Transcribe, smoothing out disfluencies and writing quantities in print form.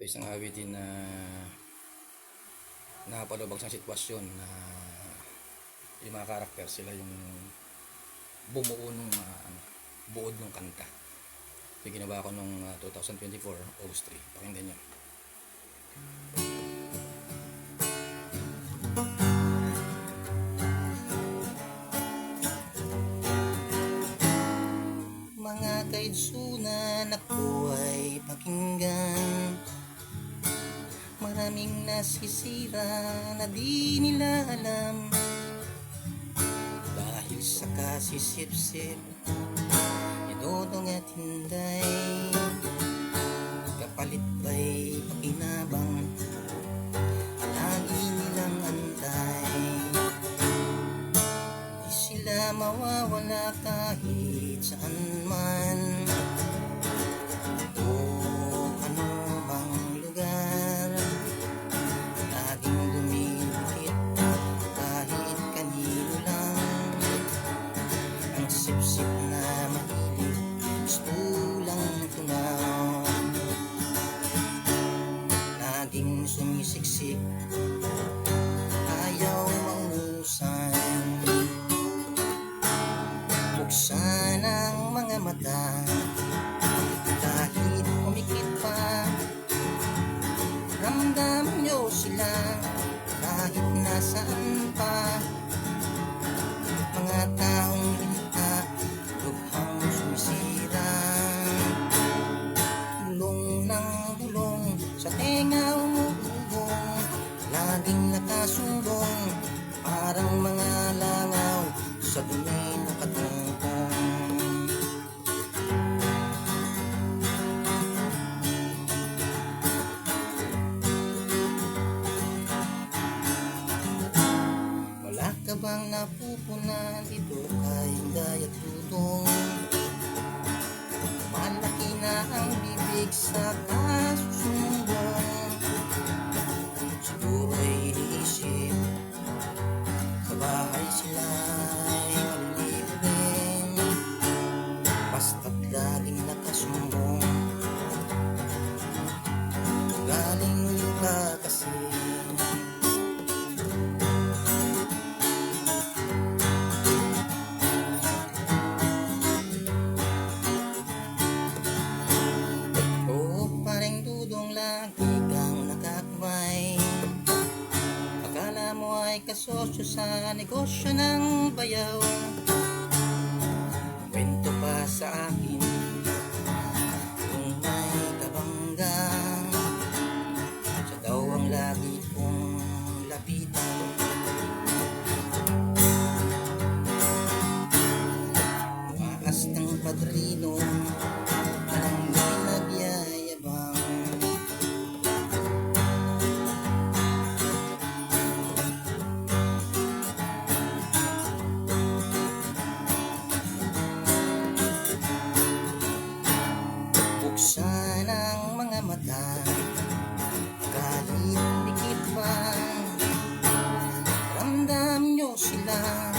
Ito isang awitin na napalubag sa sitwasyon na yung mga karakter sila yung bumuo ng buod ng kanta. Ito ginawa ko nung 2024 August 3. Pakinggan nyo. Mga kaidsunan ako ay pakinggan, maraming nasisira na di nila alam. Dahil sa kasisip-sip, inodong at hinday, kapalit ba'y pakinabang, lagi nilang antay. Di sila mawawala kahit saan man, o ano bang lugar. Laging lumilipit kahit kanino lang, ang sip-sip na mahilig gusto lang tumaw. Laging sumisiksik, ayaw mausan. Buksan ang mga mata, kahit umikit pa, ramdam nyo sila kahit nasaan pa. Mga taong linta, lubhang sumisira, bulong ng bulong sa tenga umuugong, laging nakasumbong, parang mga langaw sa dumi ng katungkong. Wala ka bang napupunan dito kay Dayat Tutong? Malaki na ang bibig sa kasusumbong. Siguro ay iniisip, sa bahay sila ay malilibing, basta't laging nakasumbong. Galing ka kasi, pareng dudong lagi kang nakakbay. Akala mo ay kasosyo sa negosyo ng bayaw. Kwento pa sa akin kung may kabangga, siya daw ang lagi kong lapitan. Maas ng padrino ang pinagyayabang. Buksan ang mga mata, kahit dikit pa, ramdam nyo sila